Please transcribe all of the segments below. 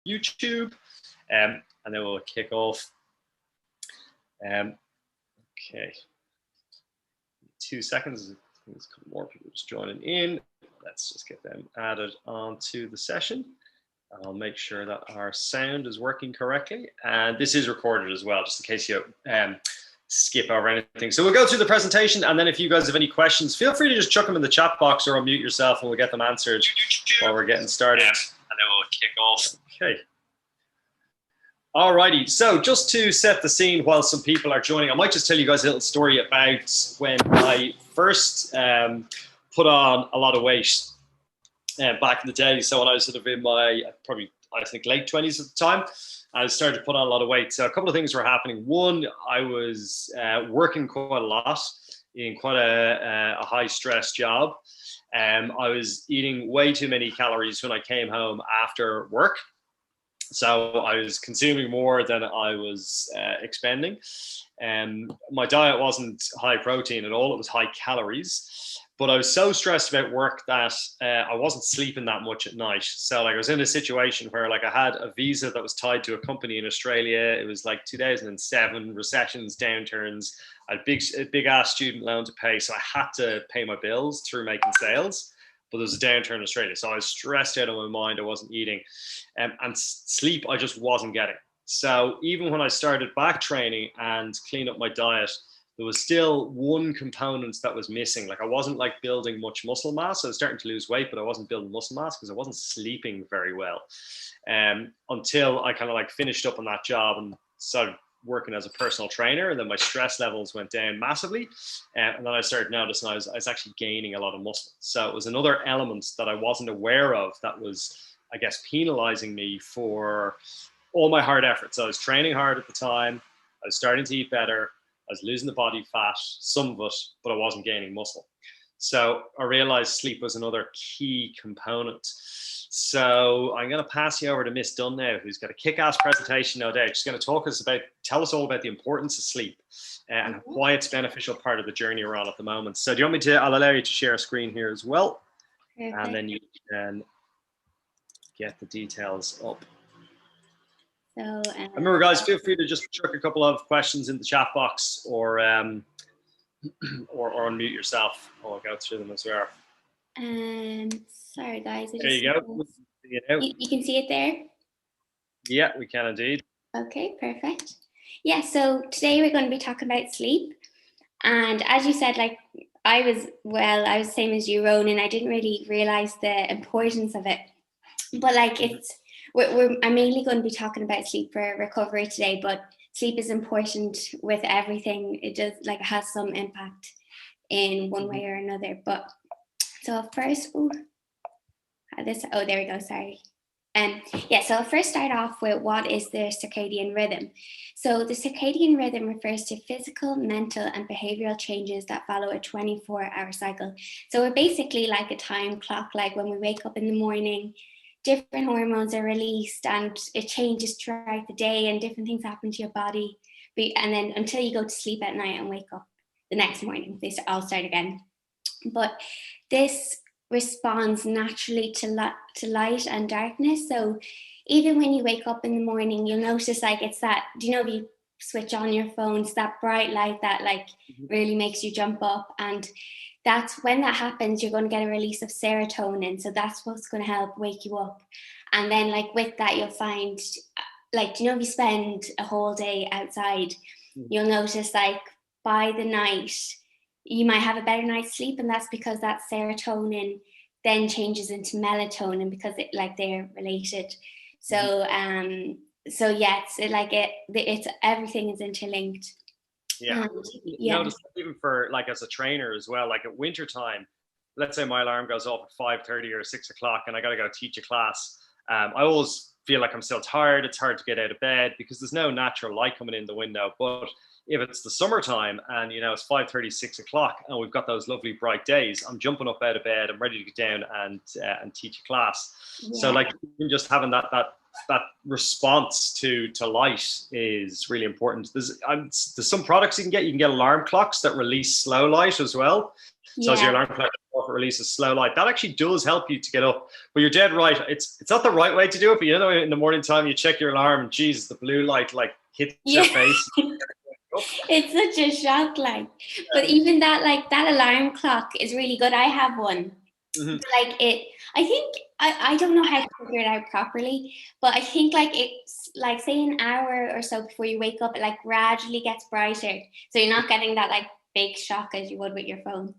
YouTube, and then we'll kick off. Okay, 2 seconds. There's a couple more people just joining in. Let's just get them added onto the session. I'll make sure that our sound is working correctly, and this is recorded as well, just in case you skip over anything. So we'll go through the presentation, and then if you guys have any questions, feel free to just chuck them in the chat box or unmute yourself, and we'll get them answered while we're getting started. And then we'll kick off. Okay. Alrighty, so just to set the scene while some people are joining, I might just tell you guys a little story about when I first put on a lot of weight back in the day. So when I was sort of in my probably, I think, late 20s at the time, I started to put on a lot of weight. So a couple of things were happening. One, I was working quite a lot in quite a high stress job. I was eating way too many calories when I came home after work. So I was consuming more than I was expending. My diet wasn't high protein at all. It was high calories. But I was so stressed about work that I wasn't sleeping that much at night. So like I was in a situation where like I had a visa that was tied to a company in Australia. It was like 2007, recessions, downturns. I had a big ass student loan to pay. So I had to pay my bills through making sales. But there was a downturn in Australia. So I was stressed out of my mind. I wasn't eating. And sleep, I just wasn't getting. So even when I started back training and cleaned up my diet, there was still one component that was missing. Like I wasn't like building much muscle mass. I was starting to lose weight, but I wasn't building muscle mass because I wasn't sleeping very well. Until I kind of like finished up on that job and started working as a personal trainer, and then my stress levels went down massively, and then I started noticing I was actually gaining a lot of muscle. So it was another element that I wasn't aware of that was, I guess, penalizing me for all my hard efforts. So I was training hard at the time, I was starting to eat better, I was losing the body fat, some of it, but I wasn't gaining muscle. So I realized sleep was another key component. So I'm going to pass you over to Miss Dunn now, who's got a kick-ass presentation, no doubt. She's going to tell us all about the importance of sleep and why it's a beneficial part of the journey we're on at the moment. So do you want me to, I'll allow you to share a screen here as well. Perfect. And then you can get the details up. So remember, guys, feel free to just chuck a couple of questions in the chat box or unmute yourself. I'll go through them as well. Sorry guys. There you go. You can see it there? Yeah, we can indeed. Okay, perfect. Yeah, so today we're going to be talking about sleep. And as you said, like I was the same as you, Ronan. I didn't really realize the importance of it. But like I'm mainly going to be talking about sleep for recovery today, but sleep is important with everything. It just like has some impact in one way or another. But so first, there we go, sorry. So I'll first start off with what is the circadian rhythm. So the circadian rhythm refers to physical, mental, and behavioral changes that follow a 24-hour cycle. So we're basically like a time clock, like when we wake up in the morning, different hormones are released and it changes throughout the day and different things happen to your body. And then until you go to sleep at night and wake up the next morning, they all start again. But this responds naturally to light and darkness. So even when you wake up in the morning, you'll notice like it's that, do you know, if you switch on your phone, it's that bright light that like really makes you jump up. And that's when that happens, you're going to get a release of serotonin. So that's what's going to help wake you up. And then like with that, you'll find like, do you know, if you spend a whole day outside, you'll notice like by the night, you might have a better night's sleep, and that's because that serotonin then changes into melatonin because they're related. So yeah, it's everything is interlinked. Yeah. Notice even for like as a trainer as well, like at winter time, let's say my alarm goes off at 5:30 or 6 o'clock and I got to go teach a class. I always feel like I'm still tired. It's hard to get out of bed because there's no natural light coming in the window. But if it's the summertime and, you know, it's 5:30, 6 o'clock and we've got those lovely bright days, I'm jumping up out of bed. I'm ready to get down and teach a class. Yeah. So like just having that response to light is really important. There's some products you can get alarm clocks that release slow light as well. So as your alarm clock It releases slow light. That actually does help you to get up. But you're dead right. It's not the right way to do it. But you know, in the morning time, you check your alarm, and Jesus, the blue light like hits your face. It's such a shock, like. But even that, like that alarm clock is really good. I have one. Like it, I think I don't know how to figure it out properly, but I think like it's like say an hour or so before you wake up, it like gradually gets brighter, so you're not getting that like big shock as you would with your phone.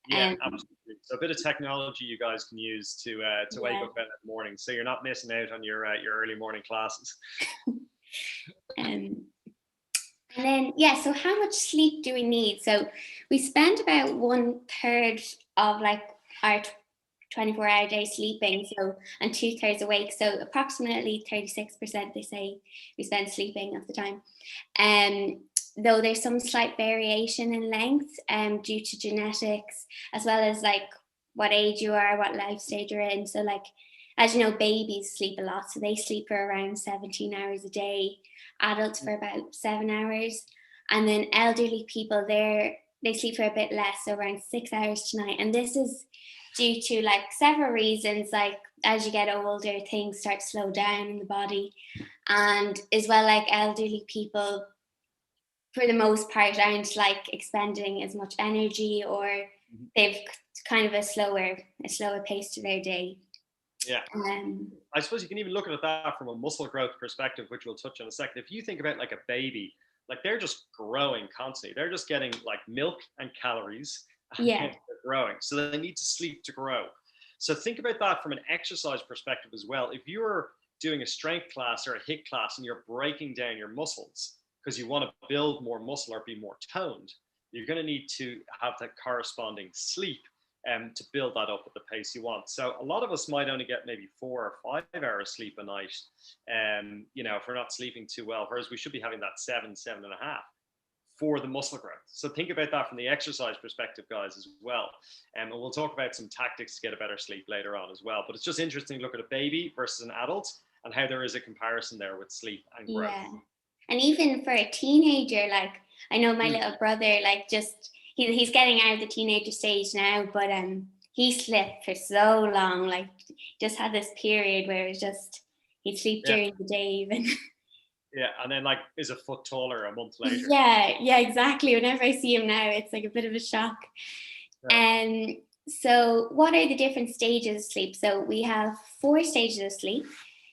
Yeah, absolutely. So a bit of technology you guys can use to wake up in the morning, so you're not missing out on your early morning classes. And then so how much sleep do we need? So we spend about 1/3 of like our 24-hour day sleeping, so and 2/3 awake. So approximately 36% they say we spend sleeping of the time. Though there's some slight variation in length due to genetics, as well as like what age you are, what life stage you're in. So like, as you know, babies sleep a lot, so they sleep for around 17 hours a day, adults for about 7 hours, and then elderly people they sleep for a bit less, so around 6 hours tonight. And this is due to like several reasons, like as you get older, things start to slow down in the body, and as well, like elderly people for the most part aren't like expending as much energy, or they've kind of a slower pace to their day. Yeah. I suppose you can even look at that from a muscle growth perspective, which we'll touch on in a second. If you think about like a baby, like they're just growing constantly. They're just getting like milk and calories. And they're growing. So they need to sleep to grow. So think about that from an exercise perspective as well. If you're doing a strength class or a HIIT class and you're breaking down your muscles because you want to build more muscle or be more toned, you're going to need to have that corresponding sleep to build that up at the pace you want. So a lot of us might only get maybe 4 or 5 hours sleep a night, if we're not sleeping too well, whereas we should be having that 7.5 for the muscle growth. So think about that from the exercise perspective, guys, as well. And we'll talk about some tactics to get a better sleep later on as well. But it's just interesting to look at a baby versus an adult and how there is a comparison there with sleep and growth. Yeah. And even for a teenager, like I know my little brother, like just he's getting out of the teenager stage now, but he slept for so long, like just had this period where it was just he'd sleep during the day even. Yeah, and then like is a foot taller a month later. Yeah, exactly. Whenever I see him now, it's like a bit of a shock. So what are the different stages of sleep? So we have 4 stages of sleep.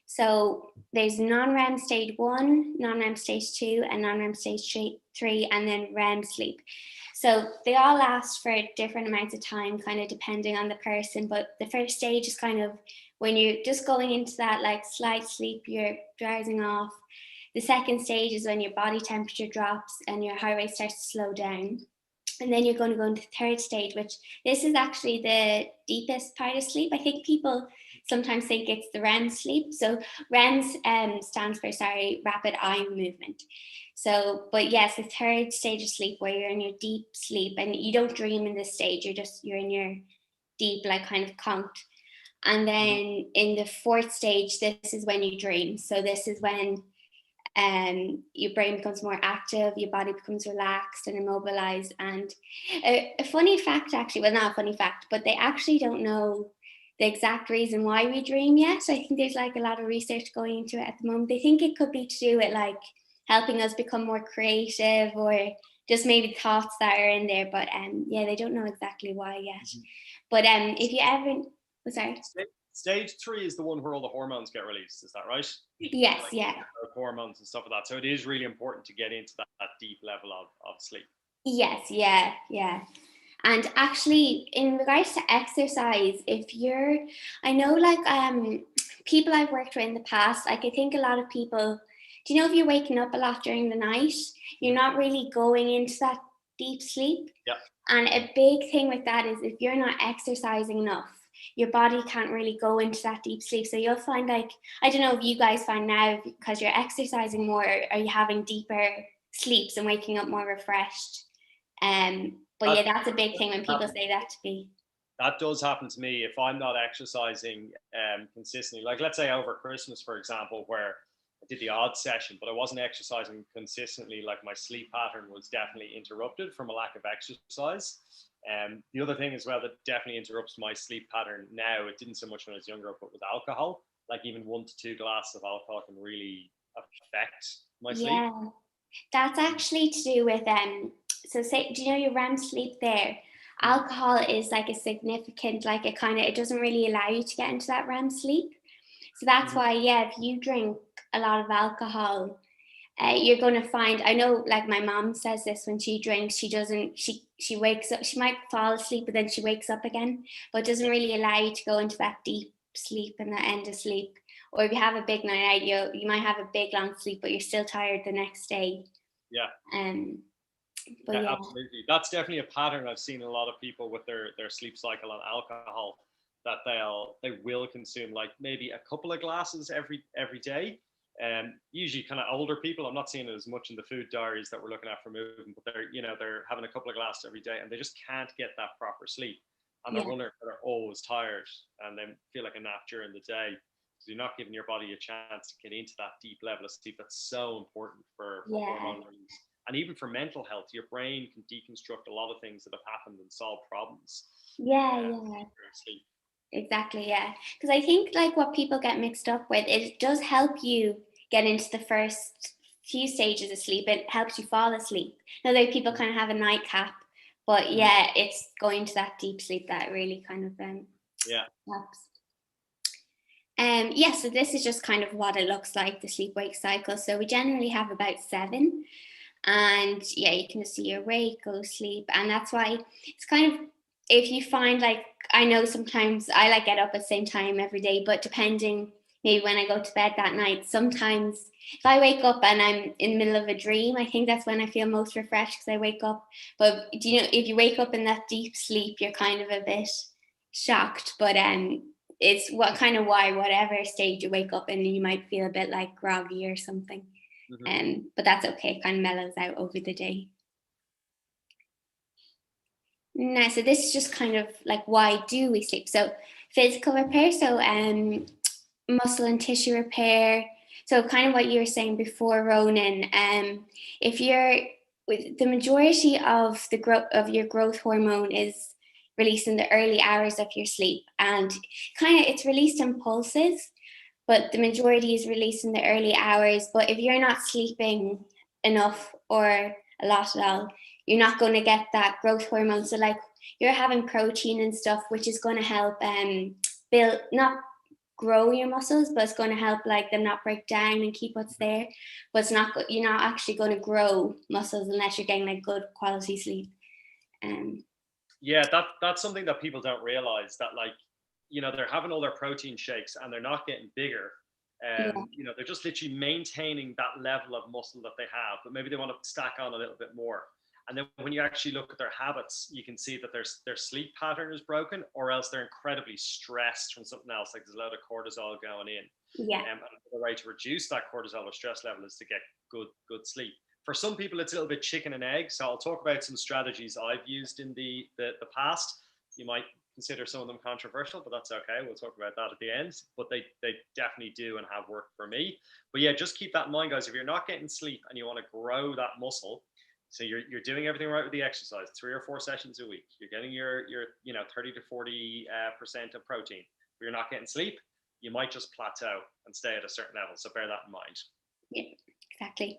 So there's non-REM stage 1, non-REM stage 2, and non-REM stage 3, and then REM sleep. So they all last for different amounts of time, kind of depending on the person. But the first stage is kind of when you're just going into that like slight sleep, you're drowsing off. The second stage is when your body temperature drops and your heart rate starts to slow down. And then you're going to go into the third stage, which this is actually the deepest part of sleep. I think people sometimes think it's the REM sleep. So REM stands for, rapid eye movement. So, but yes, the third stage of sleep where you're in your deep sleep and you don't dream in this stage. You're in your deep, like kind of conch. And then in the fourth stage, this is when you dream. So this is when your brain becomes more active, your body becomes relaxed and immobilized. And a funny fact, actually, well, not a funny fact, but they actually don't know the exact reason why we dream yet. I think there's like a lot of research going into it at the moment. They think it could be to do with like helping us become more creative, or just maybe thoughts that are in there. But they don't know exactly why yet. But if you ever, Stage 3 is the one where all the hormones get released. Is that right? Yes, like, hormones and stuff like that. So it is really important to get into that deep level of sleep. Yes, yeah. And actually, in regards to exercise, I know like people I've worked with in the past, like I think a lot of people, do you know if you're waking up a lot during the night, you're not really going into that deep sleep? Yeah. And a big thing with that is if you're not exercising enough, your body can't really go into that deep sleep. So you'll find like, I don't know if you guys find now, because you're exercising more, are you having deeper sleeps and waking up more refreshed? But yeah, that's a big thing when people say that to me. That does happen to me if I'm not exercising consistently. Like let's say over Christmas, for example, where I did the odd session, but I wasn't exercising consistently. Like my sleep pattern was definitely interrupted from a lack of exercise. The other thing as well that definitely interrupts my sleep pattern now, it didn't so much when I was younger, but with alcohol, like even 1 to 2 glasses of alcohol can really affect my sleep. Yeah, that's actually to do with so say, do you know your REM sleep there? Alcohol is like a significant, like it kind of, it doesn't really allow you to get into that REM sleep. So that's why, yeah, if you drink a lot of alcohol, you're going to find, I know, like my mom says this, when she drinks, she wakes up, she might fall asleep, but then she wakes up again, but it doesn't really allow you to go into that deep sleep and that end of sleep. Or if you have a big night out, you might have a big long sleep, but you're still tired the next day. Yeah. But Yeah, yeah, absolutely. That's definitely a pattern I've seen in a lot of people with their sleep cycle on alcohol, that they will consume like maybe a couple of glasses every day. Usually kind of older people. I'm not seeing it as much in the food diaries that we're looking at for movement, but they're having a couple of glasses every day and they just can't get that proper sleep. And yeah, they're always tired and they feel like a nap during the day. So you're not giving your body a chance to get into that deep level of sleep that's so important for yeah, hormone release. And even for mental health, your brain can deconstruct a lot of things that have happened and solve problems. yeah, During sleep. exactly, yeah. Because I think like what people get mixed up with, it does help you get into the first few stages of sleep. It helps you fall asleep. Now, though people kind of have a nightcap, but yeah, it's going to that deep sleep that really kind of Yeah. helps. Yeah, so this is just kind of what it looks like, the sleep-wake cycle. So we generally have about 7. And yeah, you can just see your wake, go to sleep. And that's why it's kind of, if you find like, I know sometimes I like get up at the same time every day, but depending maybe when I go to bed that night, sometimes if I wake up and I'm in the middle of a dream, I think that's when I feel most refreshed because I wake up. But do you know, if you wake up in that deep sleep, you're kind of a bit shocked. But it's what kind of why, whatever stage you wake up in, you might feel a bit like groggy or something. But that's okay, it kind of mellows out over the day. Now, so this is just kind of like, why do we sleep? So physical repair, so muscle and tissue repair. So kind of what you were saying before, Ronan, if you're with the majority of the growth of your growth hormone is released in the early hours of your sleep, and kind of it's released in pulses, but the majority is released in the early hours. But if you're not sleeping enough or a lot at all, you're not going to get that growth hormone. So like you're having protein and stuff, which is going to help build, not grow your muscles, but it's going to help like them not break down and keep what's there. But it's not, you're not actually going to grow muscles unless you're getting like good quality sleep. Yeah, that's something that people don't realize, that like, they're having all their protein shakes and they're not getting bigger. Yeah. They're just literally maintaining that level of muscle that they have, but maybe they want to stack on a little bit more. And then when you actually look at their habits, you can see that their sleep pattern is broken, or else they're incredibly stressed from something else. Like there's a lot of cortisol going in. Yeah. And the way to reduce that cortisol or stress level is to get good sleep. For some people, it's a little bit chicken and egg. So I'll talk about some strategies I've used in the past. You might consider some of them controversial, but that's okay. We'll talk about that at the end. But they definitely do and have worked for me. But yeah, just keep that in mind, guys. If you're not getting sleep and you want to grow that muscle, so you're doing everything right with the exercise, 3 or 4 sessions a week. You're getting your 30 to 40% of protein. But you're not getting sleep, you might just plateau and stay at a certain level. So bear that in mind. Yeah, exactly.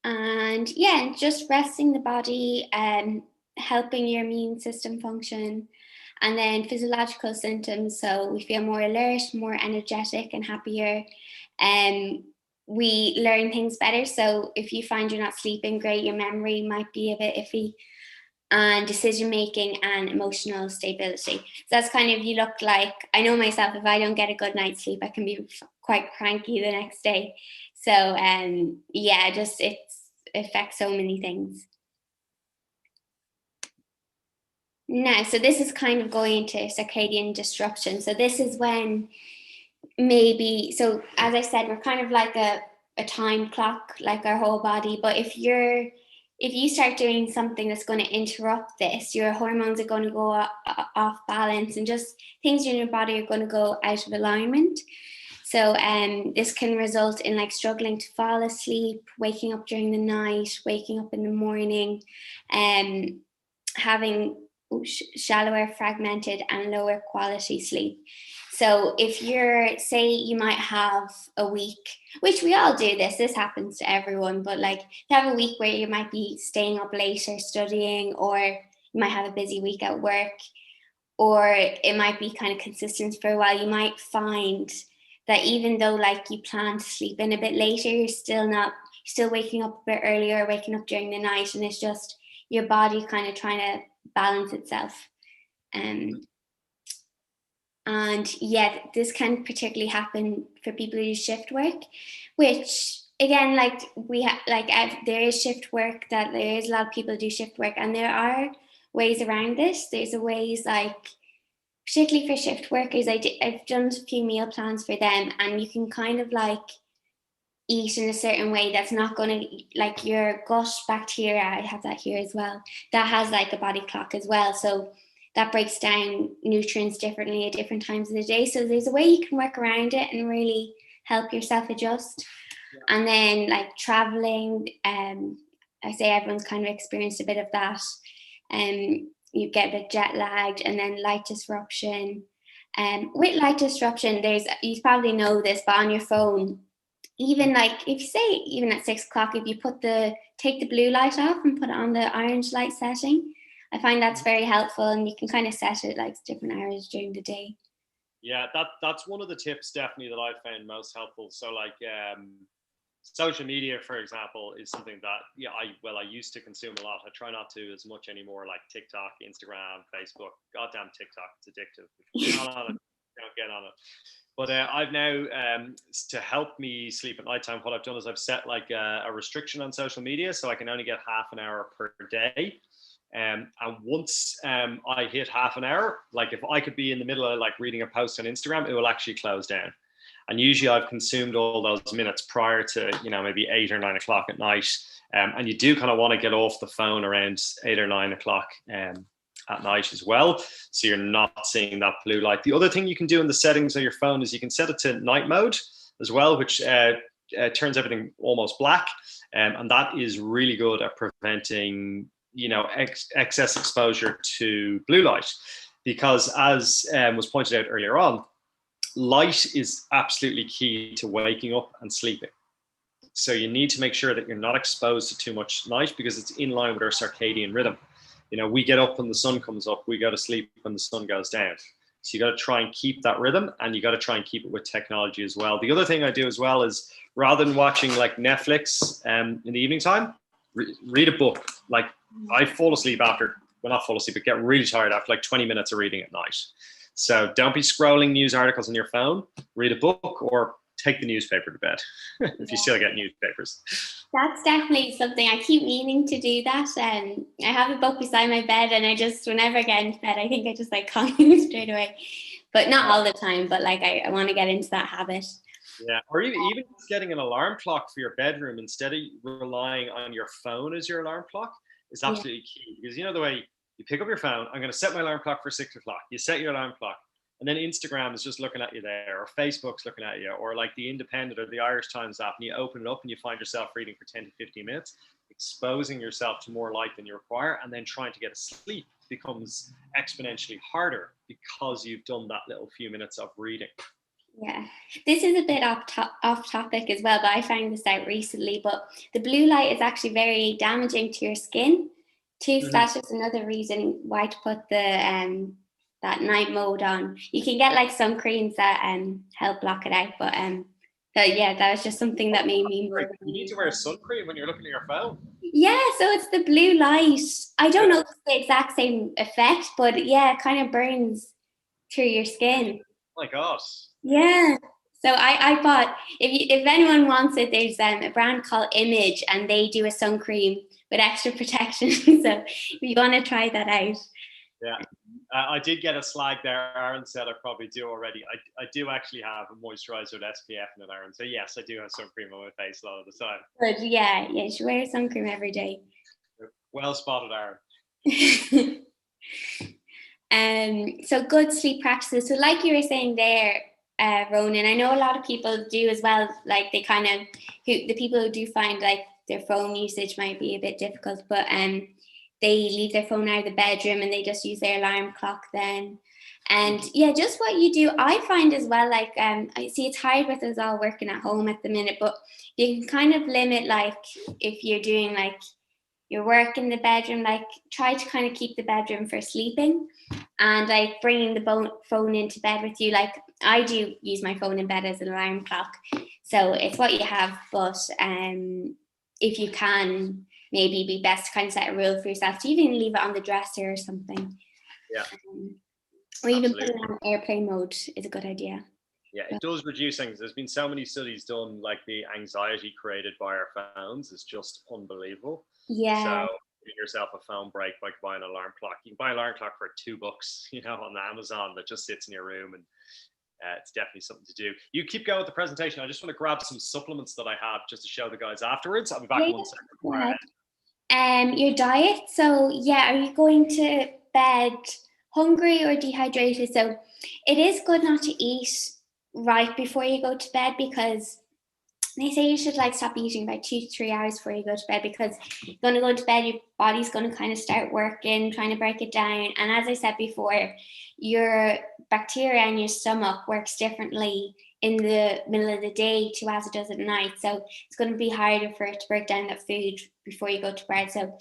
And yeah, just resting the body and helping your immune system function. And then physiological symptoms, so we feel more alert, more energetic and happier. We learn things better. So if you find you're not sleeping great, your memory might be a bit iffy, and decision making and emotional stability. So that's kind of, you look like, I know myself, if I don't get a good night's sleep, I can be quite cranky the next day. So yeah, just it affects so many things. Now, so this is kind of going into circadian disruption. So this is when maybe, so as I said, we're kind of like a time clock, like our whole body. But if you start doing something that's going to interrupt this, your hormones are going to go off balance, and just things in your body are going to go out of alignment. So this can result in like struggling to fall asleep, waking up during the night, waking up in the morning, having shallower, fragmented, and lower quality sleep. So if you're, say you might have a week, which we all do this happens to everyone, but like you have a week where you might be staying up later studying, or you might have a busy week at work, or it might be kind of consistent for a while, you might find that even though like you plan to sleep in a bit later, you're still waking up a bit earlier, waking up during the night, and it's just your body kind of trying to balance itself. And yeah, this can particularly happen for people who do shift work, which again, like there is shift work, that there is a lot of people who do shift work, and there are ways around this. There's ways, like particularly for shift workers, I've done a few meal plans for them, and you can kind of like eat in a certain way that's not going to, like your gut bacteria, I have that here as well, that has like a body clock as well, so that breaks down nutrients differently at different times of the day. So there's a way you can work around it and really help yourself adjust. Yeah. And then like traveling, I say everyone's kind of experienced a bit of that. You get a bit jet lagged, and then light disruption. With light disruption, you probably know this, but on your phone, even like if you say even at 6 o'clock, if you take the blue light off and put it on the orange light setting, I find that's very helpful, and you can kind of set it like different hours during the day. Yeah, that's one of the tips definitely that I've found most helpful. So like social media, for example, is something that I used to consume a lot. I try not to as much anymore, like TikTok, Instagram, Facebook. Goddamn TikTok, it's addictive. If you're not on it, don't get on it. But I've now, to help me sleep at nighttime, what I've done is I've set like a restriction on social media, so I can only get half an hour per day. And once I hit half an hour, like if I could be in the middle of like reading a post on Instagram, it will actually close down. And usually I've consumed all those minutes prior to, maybe 8 or 9 o'clock at night. And you do kind of want to get off the phone around 8 or 9 o'clock at night as well, so you're not seeing that blue light. The other thing you can do in the settings of your phone is you can set it to night mode as well, which turns everything almost black. And that is really good at preventing excess exposure to blue light, because as was pointed out earlier on, light is absolutely key to waking up and sleeping. So you need to make sure that you're not exposed to too much light, because it's in line with our circadian rhythm. We get up when the sun comes up, we go to sleep when the sun goes down. So you got to try and keep that rhythm, and you got to try and keep it with technology as well. The other thing I do as well is, rather than watching like Netflix in the evening time, read a book. Like I fall asleep but get really tired after like 20 minutes of reading at night. So don't be scrolling news articles on your phone. Read a book, or take the newspaper to bed if you still get newspapers. That's definitely something I keep meaning to do. That I have a book beside my bed, and I just, whenever I get into bed, I think I just like calm straight away. But not all the time, but like I want to get into that habit. Yeah, or even just getting an alarm clock for your bedroom instead of relying on your phone as your alarm clock is absolutely key. Because the way you pick up your phone, I'm going to set my alarm clock for 6 o'clock. You set your alarm clock, and then Instagram is just looking at you there, or Facebook's looking at you, or like the Independent or the Irish Times app, and you open it up and you find yourself reading for 10 to 15 minutes, exposing yourself to more light than you require, and then trying to get to sleep becomes exponentially harder because you've done that little few minutes of reading. Yeah, this is a bit off topic as well, but I found this out recently. But the blue light is actually very damaging to your skin too. So that's just another reason why to put the that night mode on. You can get like some creams that help block it out, but yeah, that was just something that made me. You need to wear sun cream when you're looking at your phone. Yeah, so it's the blue light. I don't know if it's the exact same effect, but yeah, it kind of burns through your skin. Oh my God. Yeah. So I bought, if anyone wants it, there's a brand called Image, and they do a sun cream with extra protection. So if you want to try that out. Yeah. I did get a slag there. Aaron said I probably do already. I do actually have a moisturizer with SPF in it, Aaron. So yes, I do have sun cream on my face a lot of the time. But yeah, you should wear sun cream every day. Well spotted, Aaron. So good sleep practices. So like you were saying there, Ronan, I know a lot of people do as well. Like they kind of, the people who do find like their phone usage might be a bit difficult, but they leave their phone out of the bedroom and they just use their alarm clock then. And yeah, just what you do. I find as well, like I see it's hard with us all working at home at the minute, but you can kind of limit, like if you're doing like your work in the bedroom, like try to kind of keep the bedroom for sleeping, and like bringing the phone into bed with you. Like I do use my phone in bed as an alarm clock, so it's what you have. But if you can, maybe be best to kind of set a rule for yourself to even leave it on the dresser or something. Yeah. Or even put it on airplane mode is a good idea. Yeah, it does reduce things. There's been so many studies done, like the anxiety created by our phones is just unbelievable. Yeah. So giving yourself a phone break by buying an alarm clock. You can buy an alarm clock for $2, on Amazon that just sits in your room, and it's definitely something to do. You keep going with the presentation. I just want to grab some supplements that I have just to show the guys afterwards. I'll be back in 1 second. Go ahead. Your diet. So yeah, are you going to bed hungry or dehydrated? So it is good not to eat right before you go to bed, because they say you should like stop eating about 2 to 3 hours before you go to bed, because you're going to go to bed, your body's going to kind of start working, trying to break it down. And as I said before, your bacteria in your stomach works differently in the middle of the day to as it does at night. So it's going to be harder for it to break down that food before you go to bed. So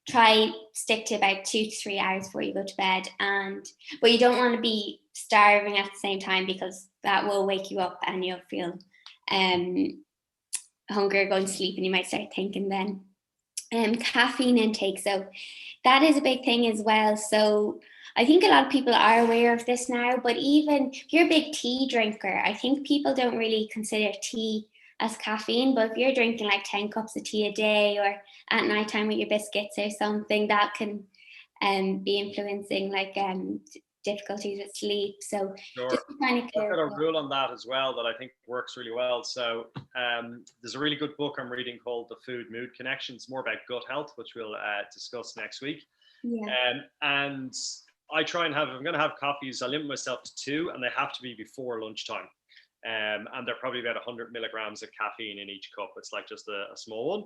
try stick to about 2 to 3 hours before you go to bed. But you don't want to be starving at the same time, because that will wake you up and you'll feel hunger going to sleep, and you might start thinking then. Caffeine intake, so that is a big thing as well. So I think a lot of people are aware of this now, but even if you're a big tea drinker, I think people don't really consider tea as caffeine. But if you're drinking like 10 cups of tea a day, or at nighttime with your biscuits or something, that can be influencing like difficulties with sleep. So sure. just kind of I've got a rule on that as well that I think works really well. So there's a really good book I'm reading called The Food Mood Connection. It's more about gut health, which we'll discuss next week. Yeah. And I try and have, if I'm going to have coffees, I limit myself to 2, and they have to be before lunchtime. And they're probably about 100 milligrams of caffeine in each cup. It's like just a small one.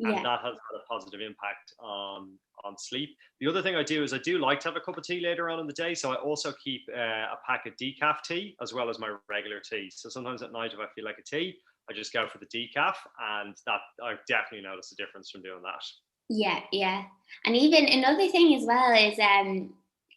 And that has had a positive impact on sleep. The other thing I do is I do like to have a cup of tea later on in the day. So I also keep a pack of decaf tea as well as my regular tea. So sometimes at night, if I feel like a tea, I just go for the decaf, and that I've definitely noticed a difference from doing that. Yeah. And even another thing as well is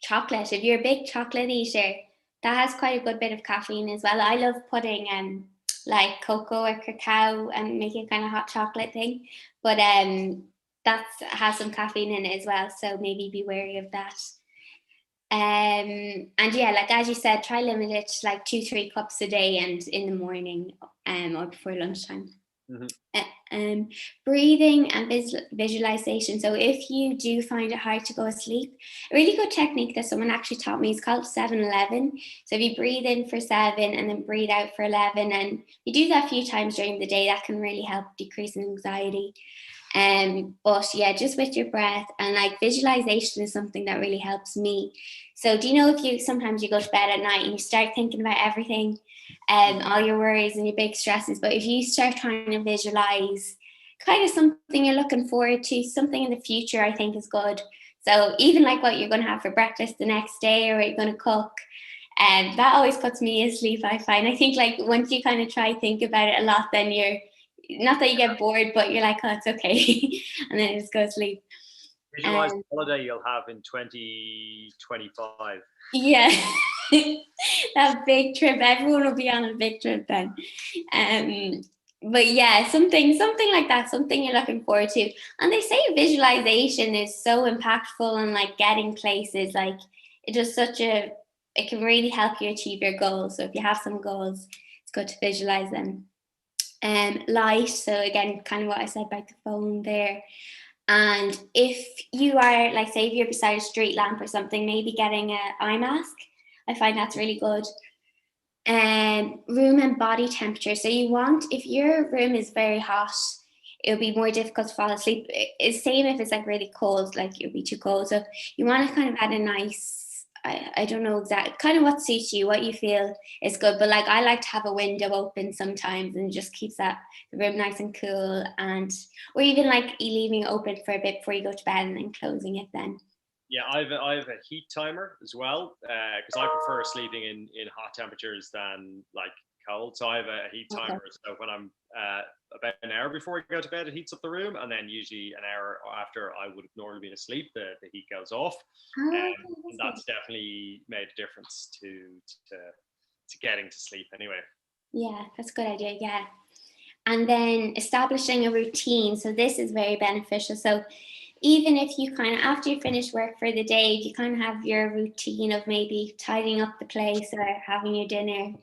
chocolate. If you're a big chocolate eater, that has quite a good bit of caffeine as well. I love putting like cocoa or cacao and making kind of hot chocolate thing, but that has some caffeine in it as well, so maybe be wary of that. And yeah, like as you said, try limit it to like 2-3 cups a day, and in the morning or before lunchtime. Breathing and visualization. So if you do find it hard to go to sleep, a really good technique that someone actually taught me is called 7-11. So if you breathe in for 7 and then breathe out for 11, and you do that a few times during the day, that can really help decrease anxiety. But yeah, just with your breath, and like visualization is something that really helps me. So do you know, if sometimes you go to bed at night and you start thinking about everything, all your worries and your big stresses, but if you start trying to visualize kind of something you're looking forward to, something in the future, I think is good. So even like what you're going to have for breakfast the next day, or what you're going to cook, that always puts me asleep, I find. I think like once you kind of think about it a lot, then you're, not that you get bored, but you're like, oh, it's okay. And then you just go to sleep. Visualize the holiday you'll have in 2025. Yeah. That big trip. Everyone will be on a big trip then. But yeah, something like that, something you're looking forward to. And they say visualization is so impactful on like getting places. Like it can really help you achieve your goals. So if you have some goals, it's good to visualize them. Light, so again, kind of what I said about the phone there. And if you are, like, say if you're beside a street lamp or something, maybe getting an eye mask. I find that's really good. Room and body temperature. So if your room is very hot, it'll be more difficult to fall asleep. It's same if it's like really cold, like it'll be too cold. So you want to kind of add a nice I don't know exactly kind of what suits you, what you feel is good. But like I like to have a window open sometimes and just keeps that the room nice and cool, and or even like leaving it open for a bit before you go to bed and then closing it then. Yeah, I have a heat timer as well because I prefer sleeping in hot temperatures than like cold. So I have a heat Okay. timer. So when I'm about an hour before I go to bed, it heats up the room, and then usually an hour after I would have normally been asleep, the heat goes off, Oh, and okay, that's definitely made a difference to getting to sleep. Anyway. yeah, that's a good idea. Yeah. And then establishing a routine. So this is very beneficial. So even if you kind of, after you finish work for the day, if you kind of have your routine of maybe tidying up the place or having your dinner,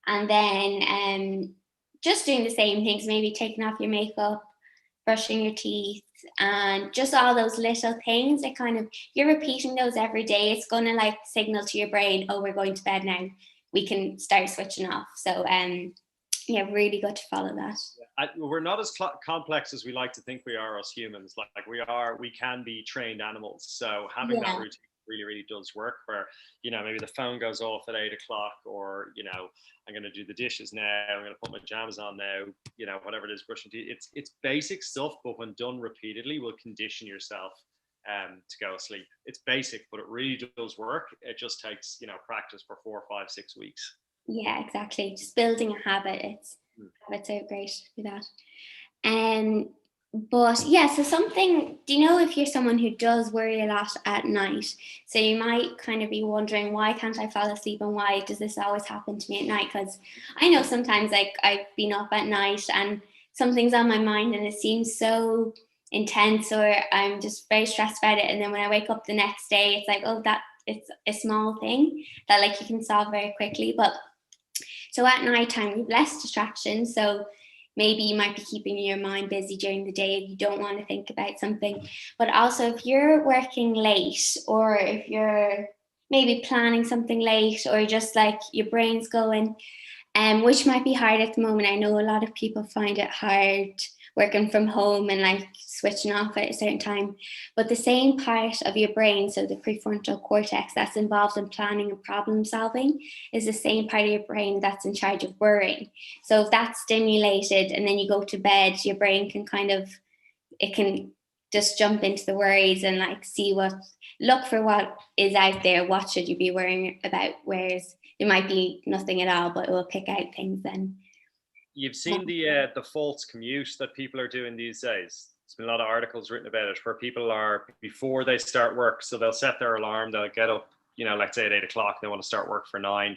and then just doing the same things, maybe taking off your makeup, brushing your teeth, and just all those little things that kind of, you're repeating those every day. It's going to like signal to your brain, oh, we're going to bed now. We can start switching off. So yeah, really good to follow that. We're not as complex as we like to think we are as humans. Like we can be trained animals. So having that Yeah. routine really does work. Where maybe the phone goes off at 8 o'clock, or I'm going to do the dishes now. I'm going to put my pajamas on now. Whatever it is, brushing teeth. It's basic stuff, but when done repeatedly, will condition yourself to go to sleep. It's basic, but it really does work. It just takes practice for 4, 5, 6 weeks. Yeah, exactly. Just building a habit. Habits are great for that. Um, but yeah, so something, do you know if you're someone who does worry a lot at night? So you might kind of be wondering, why can't I fall asleep, and why does this always happen to me at night? Because I know sometimes like I've been up at night and something's on my mind and it seems so intense, or I'm just very stressed about it. And then when I wake up the next day, it's like, oh, that it's a small thing that like you can solve very quickly. But so at night time, we have less distractions. So maybe you might be keeping your mind busy during the day if you don't want to think about something. But also, if you're working late, or if you're maybe planning something late, or just like your brain's going, which might be hard at the moment. I know a lot of people find it hard working from home and like switching off at a certain time. But the same part of your brain, so the prefrontal cortex that's involved in planning and problem solving, is the same part of your brain that's in charge of worrying. So if that's stimulated and then you go to bed, your brain can it can just jump into the worries and like look for what is out there. What should you be worrying about? Whereas there might be nothing at all, but it will pick out things then. You've seen the false commute that people are doing these days. There's been a lot of articles written about it, where people are, before they start work, so they'll set their alarm, they'll get up, let's say at 8 o'clock, they want to start work for 9.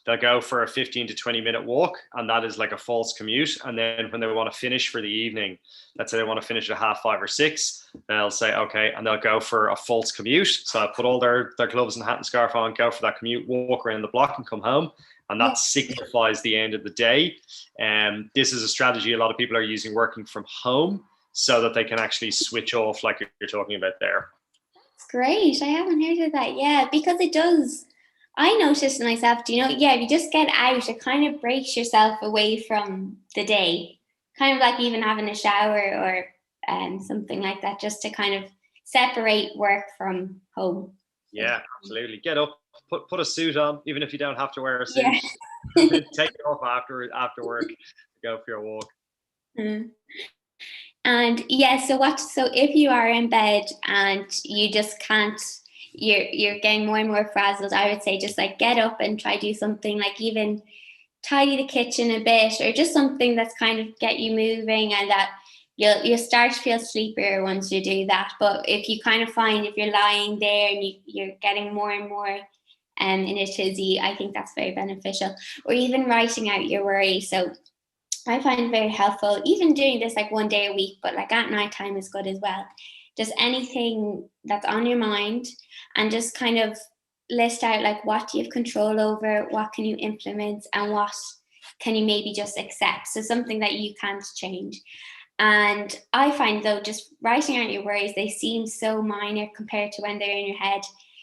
They'll go for a 15 to 20-minute walk, and that is like a false commute. And then when they want to finish for the evening, let's say they want to finish at 5:30 or 6, they'll say, okay, and they'll go for a false commute. So I put all their gloves and hat and scarf on, go for that commute, walk around the block and come home. And that signifies the end of the day. This is a strategy a lot of people are using working from home, so that they can actually switch off, like you're talking about there. That's great. I haven't heard of that. Yeah, because it does. I noticed myself, if you just get out, it kind of breaks yourself away from the day. Kind of like even having a shower or something like that, just to kind of separate work from home. Yeah, absolutely. Get up, put a suit on, even if you don't have to wear a suit. Yeah. Take it off after work, go for your walk. Mm. And yeah, so if you are in bed and you just can't, you're getting more and more frazzled, I would say just like get up and try do something, like even tidy the kitchen a bit, or just something that's kind of get you moving, and that you'll start to feel sleepier once you do that. But if you kind of find, if you're lying there and you're getting more and more in a tizzy, I think that's very beneficial. Or even writing out your worries. So I find it very helpful, even doing this like one day a week, but like at night time is good as well. Just anything that's on your mind, and just kind of list out like what do you have control over, what can you implement, and what can you maybe just accept. So something that you can't change. And I find though, just writing out your worries, they seem so minor compared to when they're in your head.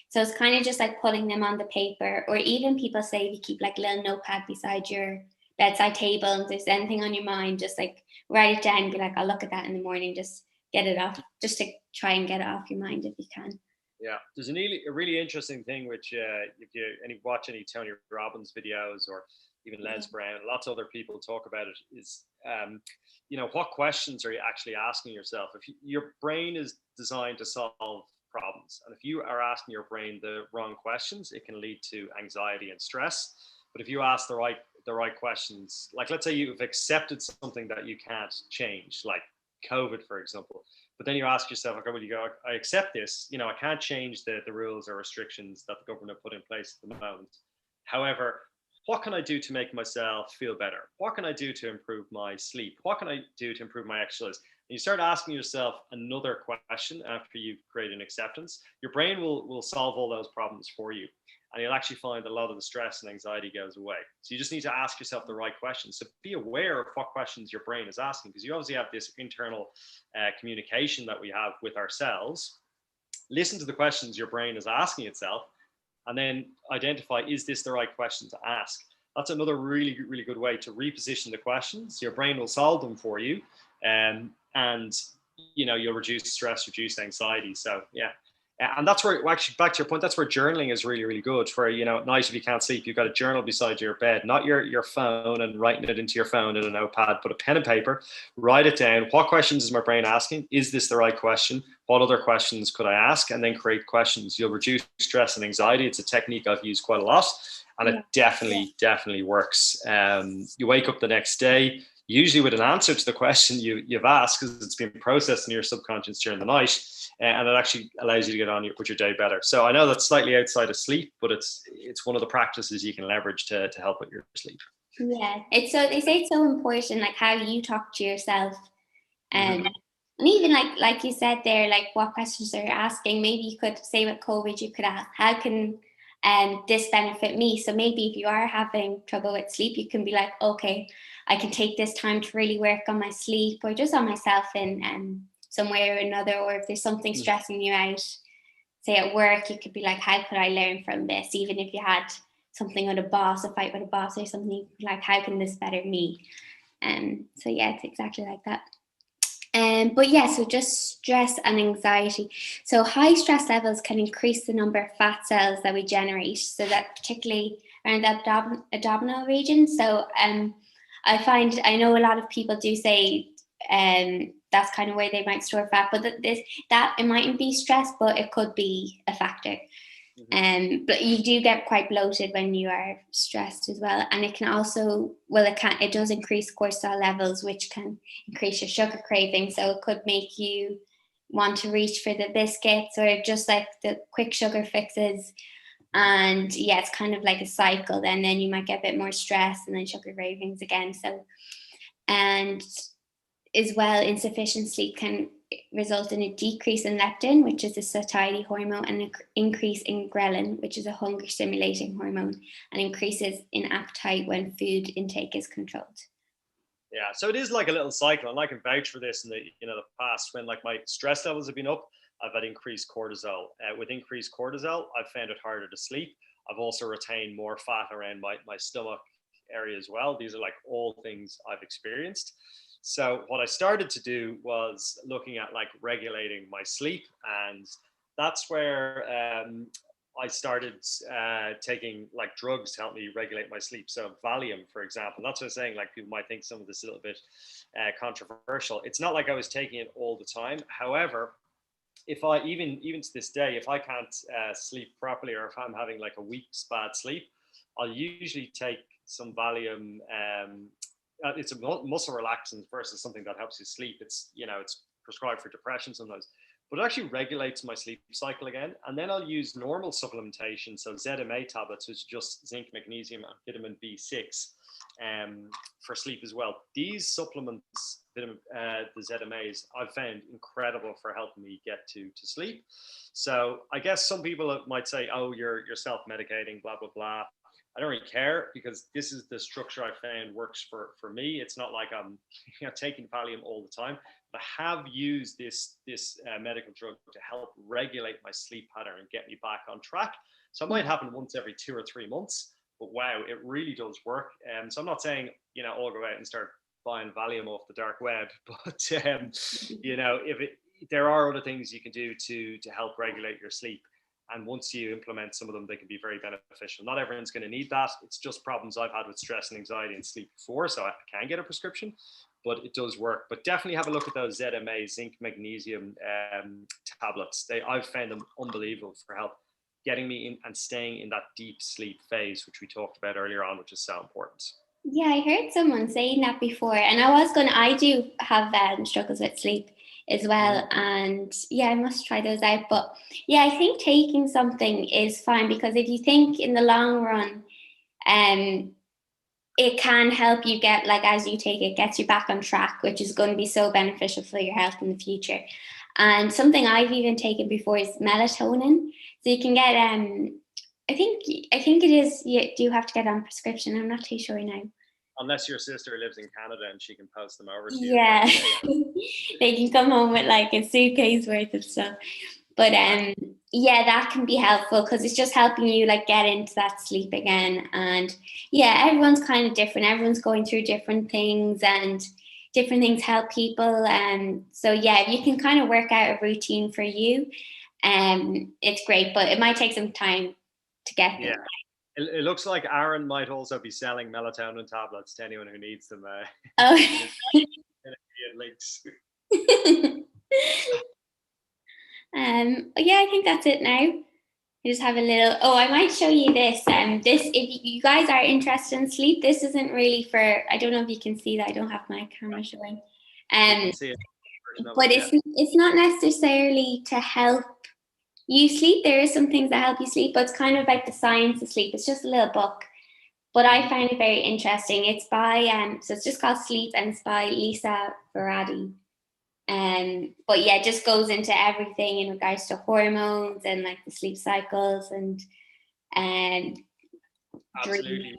So it's kind of just like putting them on the paper, or even people say if you keep like a little notepad beside your bedside table, and if there's anything on your mind, just like write it down, be like, I'll look at that in the morning, just get it off, just to try and get it off your mind if you can. Yeah, there's a really interesting thing which if you watch any Tony Robbins videos or even Les Yeah. Brown, lots of other people talk about it. Is what questions are you actually asking yourself? If your brain is designed to solve problems, and if you are asking your brain the wrong questions, it can lead to anxiety and stress. But if you ask the right questions, like let's say you've accepted something that you can't change, like COVID, for example, but then you ask yourself, okay, well, you go, I accept this. I can't change the rules or restrictions that the government put in place at the moment. However, what can I do to make myself feel better? What can I do to improve my sleep? What can I do to improve my exercise? And you start asking yourself another question after you've created an acceptance. Your brain will solve all those problems for you. And you'll actually find a lot of the stress and anxiety goes away. So you just need to ask yourself the right questions. So be aware of what questions your brain is asking, because you obviously have this internal communication that we have with ourselves. Listen to the questions your brain is asking itself, and then identify, is this the right question to ask? That's another really, really good way to reposition the questions. Your brain will solve them for you, and you'll reduce stress, reduce anxiety. So yeah. And that's where, actually, back to your point, that's where journaling is really, really good. Where, at night, if you can't sleep, you've got a journal beside your bed, not your phone and writing it into your phone in a notepad, but a pen and paper, write it down. What questions is my brain asking? Is this the right question? What other questions could I ask? And then create questions. You'll reduce stress and anxiety. It's a technique I've used quite a lot, and it definitely works. You wake up the next day, usually with an answer to the question you've asked, because it's been processed in your subconscious during the night. And it actually allows you to get on with your day better. So I know that's slightly outside of sleep, but it's one of the practices you can leverage to help with your sleep. Yeah, they say it's so important, like how you talk to yourself, and even like you said there, like what questions they're asking. Maybe you could say with COVID, you could ask, how can this benefit me? So maybe if you are having trouble with sleep, you can be like, okay, I can take this time to really work on my sleep, or just on myself in some way or another. Or if there's something stressing you out, say at work, you could be like, how could I learn from this? Even if you had something with a boss, a fight with a boss or something, like, how can this better me? So yeah, it's exactly like that. But yeah, so just stress and anxiety. So high stress levels can increase the number of fat cells that we generate, so that particularly around the abdominal region. So I know a lot of people do say that's kind of where they might store fat, but that it mightn't be stress, but it could be a factor. But you do get quite bloated when you are stressed as well, and it can also, it does increase cortisol levels, which can increase your sugar craving. So it could make you want to reach for the biscuits or just like the quick sugar fixes. And yeah, it's kind of like a cycle. Then you might get a bit more stress and then sugar cravings again. So, and as well, insufficient sleep can result in a decrease in leptin, which is a satiety hormone, and an increase in ghrelin, which is a hunger stimulating hormone, and increases in appetite when food intake is controlled. Yeah, so it is like a little cycle, and I can vouch for this in the past when like my stress levels have been up. I've had increased cortisol. With increased cortisol, I've found it harder to sleep. I've also retained more fat around my stomach area as well. These are like all things I've experienced. So what I started to do was looking at like regulating my sleep, and that's where I started taking like drugs to help me regulate my sleep. So Valium, for example. That's what I'm saying. Like people might think some of this a little bit controversial. It's not like I was taking it all the time. However, if I even to this day, if I can't sleep properly, or if I'm having like a week's bad sleep, I'll usually take some Valium. It's a muscle relaxant versus something that helps you sleep. It's prescribed for depression sometimes, but it actually regulates my sleep cycle again. And then I'll use normal supplementation, so ZMA tablets, which is just zinc, magnesium, and vitamin B6 for sleep as well. These supplements, the ZMAs, I've found incredible for helping me get to sleep. So I guess some people might say, oh, you're self-medicating, blah, blah, blah. I don't really care, because this is the structure I found works for me. It's not like I'm taking Valium all the time, but I have used this medical drug to help regulate my sleep pattern and get me back on track. So it might happen once every 2 or 3 months, but wow, it really does work. So I'm not saying all go out and start buying Valium off the dark web, but there are other things you can do to help regulate your sleep. And once you implement some of them, they can be very beneficial. Not everyone's going to need that. It's just problems I've had with stress and anxiety and sleep before, so I can get a prescription, but it does work. But definitely have a look at those ZMA, zinc magnesium tablets. I've found them unbelievable for help getting me in and staying in that deep sleep phase, which we talked about earlier on, which is so important. Yeah, I heard someone saying that before, and I do have struggles with sleep as well, and yeah, I must try those out. But yeah, I think taking something is fine, because if you think in the long run, it can help you get, like, as you take it, gets you back on track, which is going to be so beneficial for your health in the future. And something I've even taken before is melatonin. So you can get, I think it is, you do have to get on prescription. I'm not too sure now. Unless your sister lives in Canada and she can post them over to you. Yeah, they can come home with like a suitcase worth of stuff. But yeah, that can be helpful, because it's just helping you like get into that sleep again. And yeah, everyone's kind of different. Everyone's going through different things, and different things help people. So yeah, if you can kind of work out a routine for you, it's great, but it might take some time to get there. Yeah. It looks like Aaron might also be selling melatonin tablets to anyone who needs them. Oh. Links. Yeah, I think that's it now. I just have a little. Oh, I might show you this. This, if you guys are interested in sleep, this isn't really for. I don't know if you can see that. I don't have my camera showing. But it's not necessarily to help you sleep. There is some things that help you sleep, but it's kind of like the science of sleep. It's just a little book, but I find it very interesting. It's by so it's just called Sleep, and it's by Lisa Varady. But yeah, it just goes into everything in regards to hormones and like the sleep cycles and absolutely.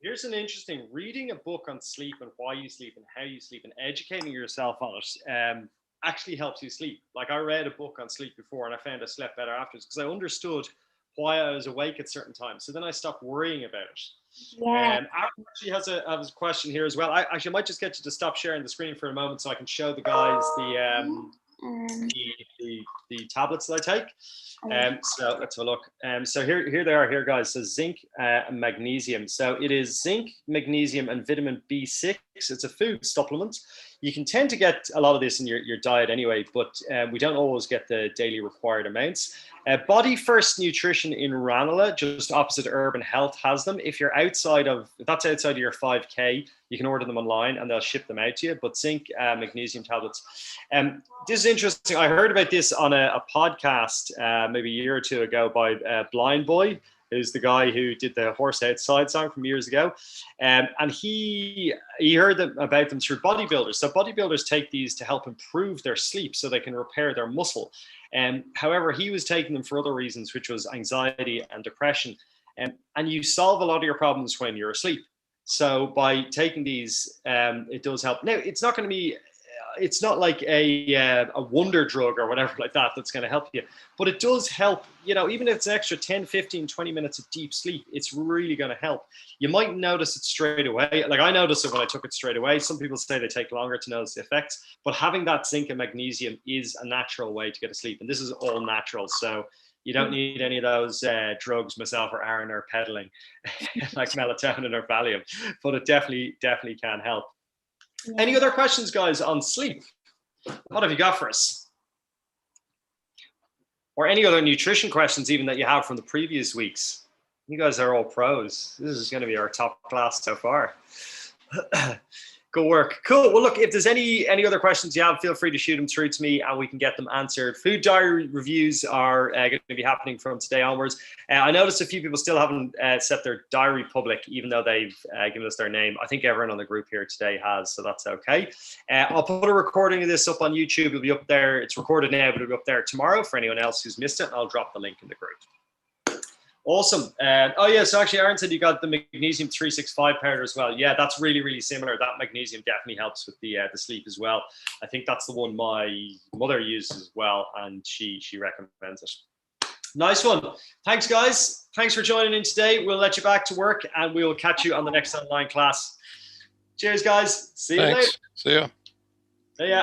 Here's an interesting, reading a book on sleep and why you sleep and how you sleep and educating yourself on it actually helps you sleep. Like, I read a book on sleep before and I found I slept better afterwards, because I understood why I was awake at certain times. So then I stopped worrying about it. Yeah. Aaron actually has a question here as well. I actually might just get you to stop sharing the screen for a moment so I can show the guys the tablets that I take. So let's have a look. So here they are here, guys. So zinc and magnesium. So it is zinc, magnesium, and vitamin B6. It's a food supplement. You can tend to get a lot of this in your diet anyway, but we don't always get the daily required amounts. Body First Nutrition in Ranelagh, just opposite Urban Health, has them. If that's outside of your 5K, you can order them online and they'll ship them out to you. But zinc, magnesium tablets. This is interesting. I heard about this on a podcast maybe a year or two ago by Blind Boy, who's the guy who did the Horse Outside song from years ago. And he heard about them through bodybuilders. So bodybuilders take these to help improve their sleep so they can repair their muscle. However, he was taking them for other reasons, which was anxiety and depression. And you solve a lot of your problems when you're asleep. So by taking these, it does help. Now, it's not going to be, it's not like a wonder drug or whatever like that that's going to help you, but it does help, even if it's an extra 10, 15, 20 minutes of deep sleep, it's really going to help. You might notice it straight away. Like, I noticed it when I took it straight away. Some people say they take longer to notice the effects, but having that zinc and magnesium is a natural way to get to sleep. And this is all natural. So you don't need any of those drugs myself or Aaron are peddling, like melatonin or Valium, but it definitely can help. Yeah. Any other questions, guys, on sleep? What have you got for us? Or any other nutrition questions even that you have from the previous weeks? You guys are all pros. This is going to be our top class so far. Good work. Cool. Well, look, if there's any other questions you have, feel free to shoot them through to me and we can get them answered. Food diary reviews are going to be happening from today onwards. I noticed a few people still haven't set their diary public, even though they've given us their name. I think everyone on the group here today has, so that's okay. I'll put a recording of this up on YouTube. It'll be up there. It's recorded now, but it'll be up there tomorrow for anyone else who's missed it. I'll drop the link in the group. Awesome. Oh yeah, so actually Aaron said you got the magnesium 365 powder as well. Yeah, that's really, really similar. That magnesium definitely helps with the sleep as well. I think that's the one my mother uses as well, and she recommends it. Nice one. Thanks, guys. Thanks for joining in today. We'll let you back to work and we will catch you on the next online class. Cheers, guys. See you later. See ya. See ya.